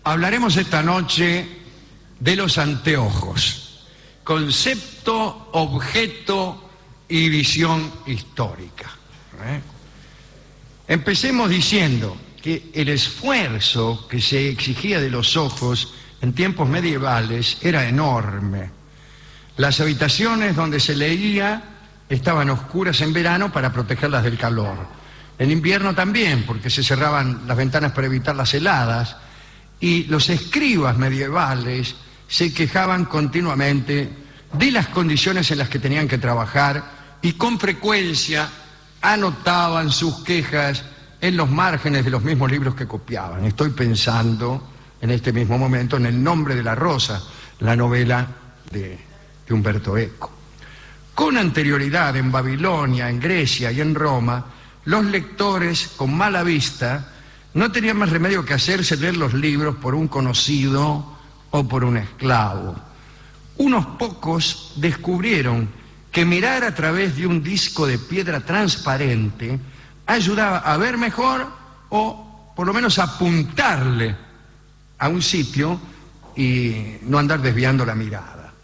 Hablaremos esta noche de los anteojos, concepto, objeto y visión histórica. Empecemos diciendo que el esfuerzo que se exigía de los ojos en tiempos medievales era enorme. Las habitaciones donde se leía estaban oscuras en verano para protegerlas del calor. En invierno también, porque se cerraban las ventanas para evitar las heladas, y los escribas medievales se quejaban continuamente de las condiciones en las que tenían que trabajar y con frecuencia anotaban sus quejas en los márgenes de los mismos libros que copiaban. Estoy pensando en este mismo momento en El nombre de la rosa, la novela de Umberto Eco. Con anterioridad en Babilonia, en Grecia y en Roma, los lectores con mala vista no tenían más remedio que hacerse leer los libros por un conocido o por un esclavo. Unos pocos descubrieron que mirar a través de un disco de piedra transparente ayudaba a ver mejor o por lo menos a apuntarle a un sitio y no andar desviando la mirada.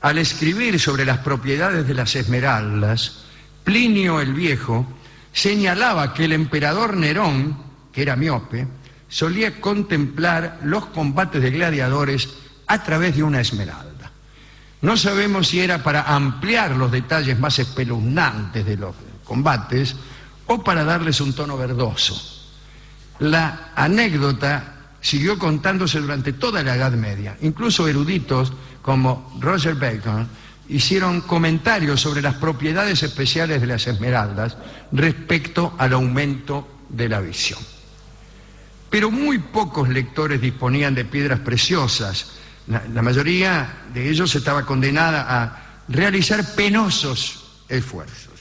Al escribir sobre las propiedades de las esmeraldas, Plinio el Viejo señalaba que el emperador Nerón, que era miope, solía contemplar los combates de gladiadores a través de una esmeralda. No sabemos si era para ampliar los detalles más espeluznantes de los combates o para darles un tono verdoso. La anécdota siguió contándose durante toda la Edad Media. Incluso eruditos como Roger Bacon hicieron comentarios sobre las propiedades especiales de las esmeraldas respecto al aumento de la visión. Pero muy pocos lectores disponían de piedras preciosas. La mayoría de ellos estaba condenada a realizar penosos esfuerzos.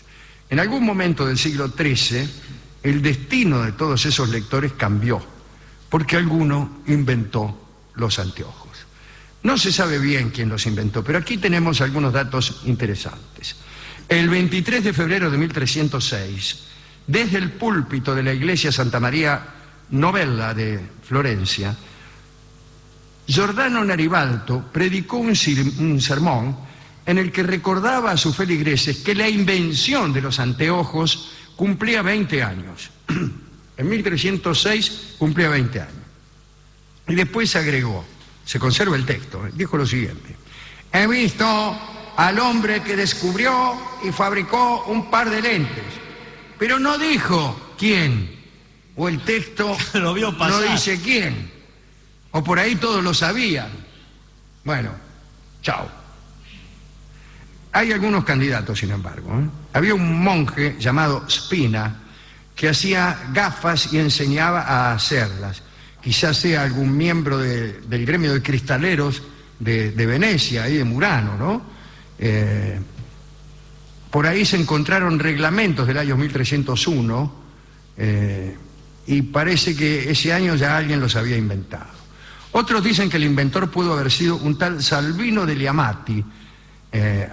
En algún momento del siglo XIII, el destino de todos esos lectores cambió, porque alguno inventó los anteojos. No se sabe bien quién los inventó, pero aquí tenemos algunos datos interesantes. El 23 de febrero de 1306, desde el púlpito de la iglesia Santa María Novella de Florencia, Giordano Garibaldi predicó un sermón en el que recordaba a sus feligreses que la invención de los anteojos cumplía 20 años. En 1306 cumplía 20 años. Y después agregó, se conserva el texto, dijo lo siguiente: he visto al hombre que descubrió y fabricó un par de lentes, pero no dijo quién, o el texto lo vio pasar. No dice quién, o por ahí todos lo sabían. Bueno, chao. Hay algunos candidatos, sin embargo. Había un monje llamado Spina que hacía gafas y enseñaba a hacerlas. Quizás sea algún miembro del gremio de cristaleros de Venecia, ahí de Murano, ¿no? Por ahí se encontraron reglamentos del año 1301 y parece que ese año ya alguien los había inventado. Otros dicen que el inventor pudo haber sido un tal Salvino degli Amati,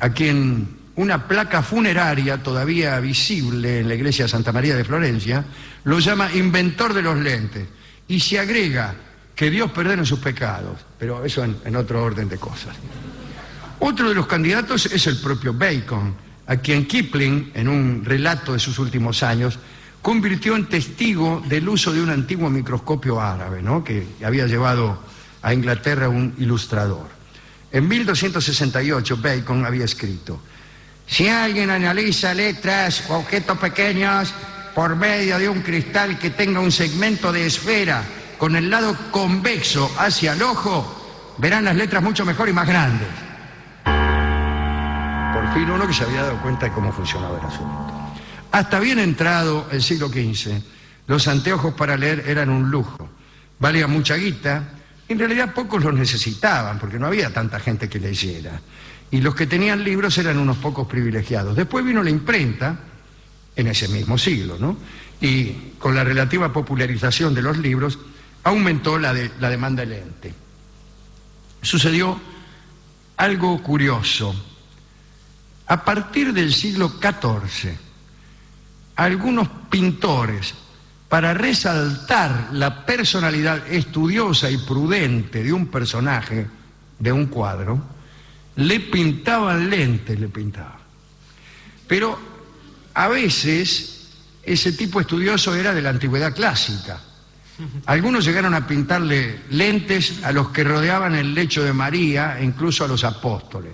a quien una placa funeraria todavía visible en la iglesia de Santa María de Florencia lo llama inventor de los lentes, y se agrega que Dios perdone sus pecados, pero eso en otro orden de cosas. Otro de los candidatos es el propio Bacon, a quien Kipling, en un relato de sus últimos años, convirtió en testigo del uso de un antiguo microscopio árabe, ¿no?, que había llevado a Inglaterra un ilustrador. En 1268 Bacon había escrito: si alguien analiza letras o objetos pequeños por medio de un cristal que tenga un segmento de esfera con el lado convexo hacia el ojo, verán las letras mucho mejor y más grandes. Por fin uno que se había dado cuenta de cómo funcionaba el asunto. Hasta bien entrado el siglo XV, los anteojos para leer eran un lujo. Valían mucha guita. En realidad pocos los necesitaban, porque no había tanta gente que leyera. Y los que tenían libros eran unos pocos privilegiados. Después vino la imprenta, en ese mismo siglo, ¿no? Y con la relativa popularización de los libros, aumentó la demanda de lente. Sucedió algo curioso. A partir del siglo XIV, algunos pintores, para resaltar la personalidad estudiosa y prudente de un personaje, de un cuadro, le pintaban lentes, Pero a veces ese tipo estudioso era de la antigüedad clásica. Algunos llegaron a pintarle lentes a los que rodeaban el lecho de María e incluso a los apóstoles.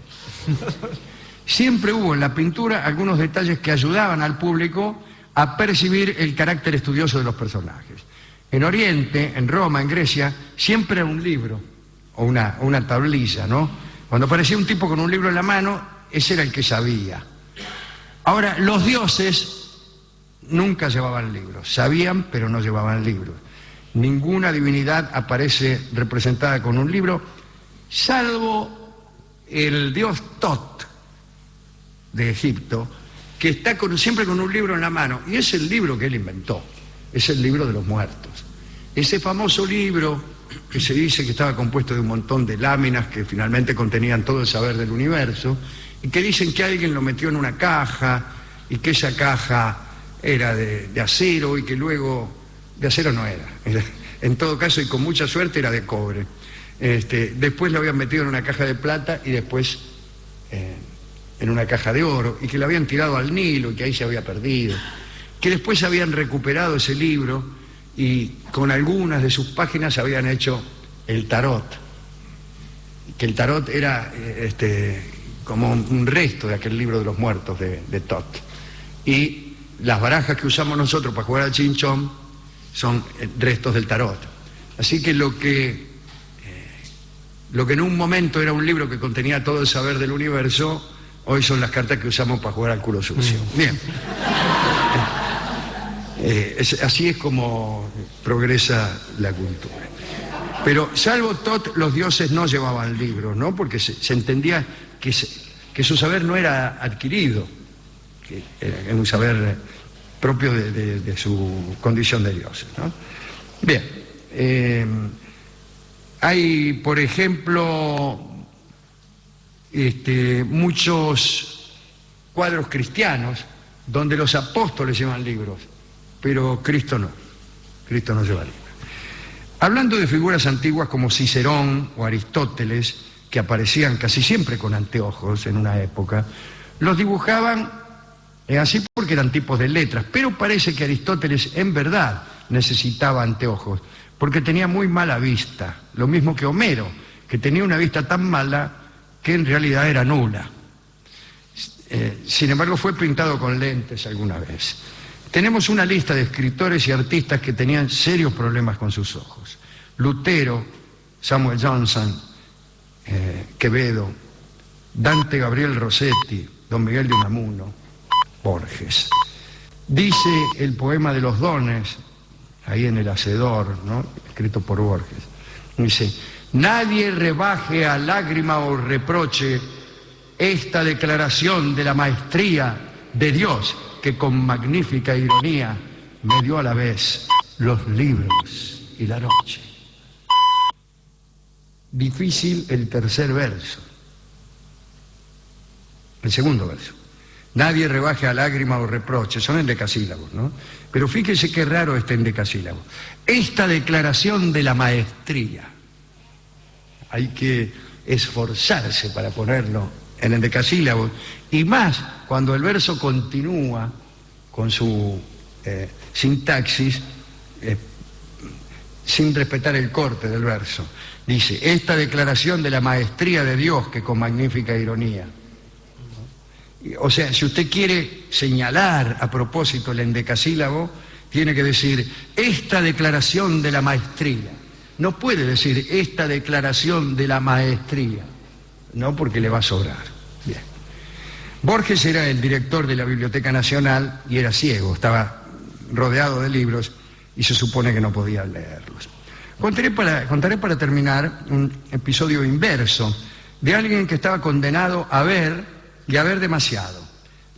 Siempre hubo en la pintura algunos detalles que ayudaban al público a percibir el carácter estudioso de los personajes. En Oriente, en Roma, en Grecia, siempre era un libro o una tablilla, ¿no? Cuando aparecía un tipo con un libro en la mano, ese era el que sabía. Ahora, los dioses nunca llevaban libros, sabían pero no llevaban libros. Ninguna divinidad aparece representada con un libro, salvo el dios Tot de Egipto, que está siempre con un libro en la mano, y es el libro que él inventó, es el libro de los muertos. Ese famoso libro que se dice que estaba compuesto de un montón de láminas que finalmente contenían todo el saber del universo, y que dicen que alguien lo metió en una caja, y que esa caja era de acero, y que luego, de acero no era, en todo caso, y con mucha suerte, era de cobre. Después lo habían metido en una caja de plata, y después en una caja de oro, y que lo habían tirado al Nilo y que ahí se había perdido, que después habían recuperado ese libro y con algunas de sus páginas habían hecho el tarot, que el tarot era como un resto de aquel libro de los muertos de Tot, y las barajas que usamos nosotros para jugar al chinchón son restos del tarot. Así que lo que en un momento era un libro que contenía todo el saber del universo, hoy son las cartas que usamos para jugar al culo sucio. Bien. Así es como progresa la cultura. Pero salvo Tot, los dioses no llevaban libros, ¿no? Porque se entendía que su saber no era adquirido, que era un saber propio de su condición de dioses, ¿no? Bien. Hay, por ejemplo, muchos cuadros cristianos donde los apóstoles llevan libros, pero Cristo no lleva libros. Hablando de figuras antiguas como Cicerón o Aristóteles, que aparecían casi siempre con anteojos en una época, los dibujaban así porque eran tipos de letras, pero parece que Aristóteles en verdad necesitaba anteojos, porque tenía muy mala vista, lo mismo que Homero, que tenía una vista tan mala que en realidad era nula. Sin embargo, fue pintado con lentes alguna vez. Tenemos una lista de escritores y artistas que tenían serios problemas con sus ojos. Lutero, Samuel Johnson, Quevedo, Dante Gabriel Rossetti, Don Miguel de Unamuno, Borges. Dice el poema de los dones, ahí en El Hacedor, ¿no?, escrito por Borges, dice: nadie rebaje a lágrima o reproche esta declaración de la maestría de Dios, que con magnífica ironía me dio a la vez los libros y la noche. Difícil el tercer verso. El segundo verso: nadie rebaje a lágrima o reproche. Son endecasílabos, ¿no? Pero fíjese qué raro este endecasílabo. Esta declaración de la maestría. Hay que esforzarse para ponerlo en endecasílabos, y más cuando el verso continúa con su sintaxis sin respetar el corte del verso. Dice: esta declaración de la maestría de Dios, que con magnífica ironía. O sea, si usted quiere señalar a propósito el endecasílabo, tiene que decir esta declaración de la maestría. No puede decir esta declaración de la maestría, no, porque le va a sobrar. Bien. Borges era el director de la Biblioteca Nacional y era ciego, estaba rodeado de libros y se supone que no podía leerlos. Contaré para terminar un episodio inverso de alguien que estaba condenado a ver y a ver demasiado.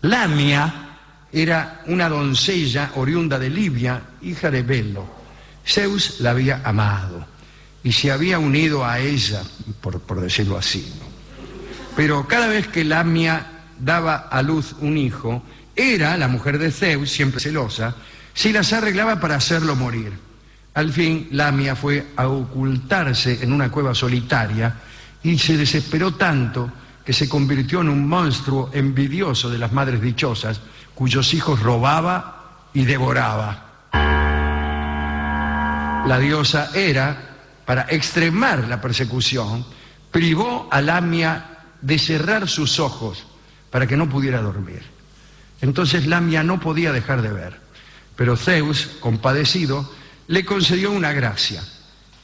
Lamia era una doncella oriunda de Libia, hija de Belo. Zeus la había amado y se había unido a ella, por decirlo así, ¿no? Pero cada vez que Lamia daba a luz un hijo, Hera, la mujer de Zeus, siempre celosa, si las arreglaba para hacerlo morir. Al fin, Lamia fue a ocultarse en una cueva solitaria y se desesperó tanto que se convirtió en un monstruo envidioso de las madres dichosas, cuyos hijos robaba y devoraba. La diosa Hera, para extremar la persecución, privó a Lamia de cerrar sus ojos para que no pudiera dormir. Entonces Lamia no podía dejar de ver, pero Zeus, compadecido, le concedió una gracia: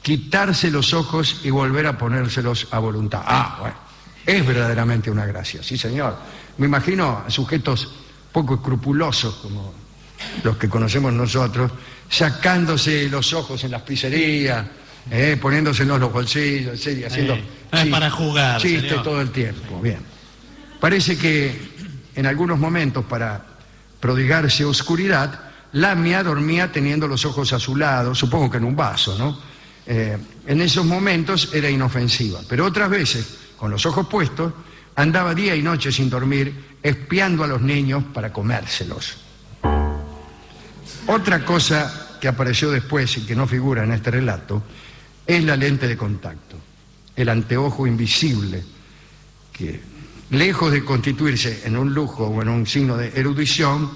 quitarse los ojos y volver a ponérselos a voluntad. Ah, bueno, es verdaderamente una gracia, sí señor. Me imagino a sujetos poco escrupulosos como los que conocemos nosotros, sacándose los ojos en las pizzerías, poniéndoselos en los bolsillos, etcétera, haciendo es para jugar, chiste señor. todo el tiempo. Bien. Parece que en algunos momentos, para prodigarse oscuridad, Lamia dormía teniendo los ojos a su lado, supongo que en un vaso, ¿no? En esos momentos era inofensiva, pero otras veces, con los ojos puestos, andaba día y noche sin dormir, espiando a los niños para comérselos. Otra cosa que apareció después y que no figura en este relato es la lente de contacto, el anteojo invisible, que lejos de constituirse en un lujo o en un signo de erudición,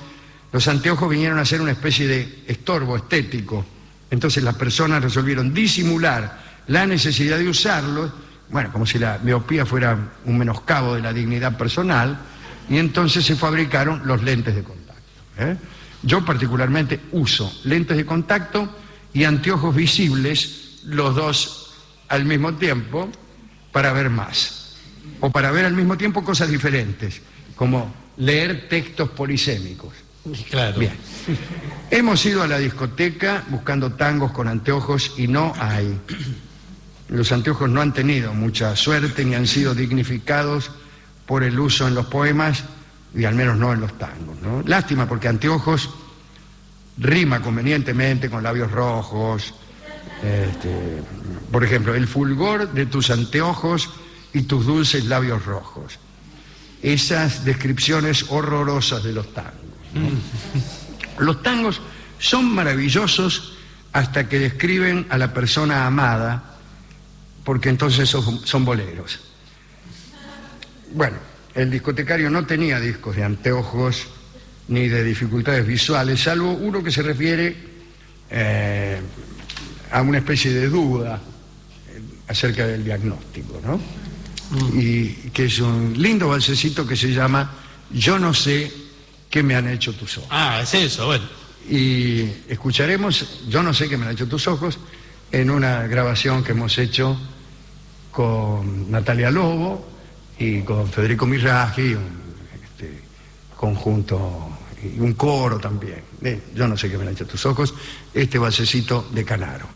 los anteojos vinieron a ser una especie de estorbo estético. Entonces las personas resolvieron disimular la necesidad de usarlos, bueno, como si la miopía fuera un menoscabo de la dignidad personal, y entonces se fabricaron los lentes de contacto. Yo particularmente uso lentes de contacto y anteojos visibles, los dos al mismo tiempo, para ver más, o para ver al mismo tiempo cosas diferentes, como leer textos polisémicos. Claro. Bien. Hemos ido a la discoteca buscando tangos con anteojos y no hay. Los anteojos no han tenido mucha suerte ni han sido dignificados por el uso en los poemas y al menos no en los tangos, ¿no? Lástima, porque anteojos rima convenientemente con labios rojos. Por ejemplo, el fulgor de tus anteojos y tus dulces labios rojos. Esas descripciones horrorosas de los tangos, ¿no? Los tangos son maravillosos hasta que describen a la persona amada, porque entonces son boleros. Bueno, el discotecario no tenía discos de anteojos ni de dificultades visuales, salvo uno que se refiere a una especie de duda acerca del diagnóstico, ¿no? Y que es un lindo balsecito que se llama Yo no sé qué me han hecho tus ojos. Ah, es eso, bueno. Y escucharemos Yo no sé qué me han hecho tus ojos en una grabación que hemos hecho con Natalia Lobo y con Federico Miraggi, un conjunto y un coro también. Yo no sé qué me han hecho tus ojos, este balsecito de Canaro.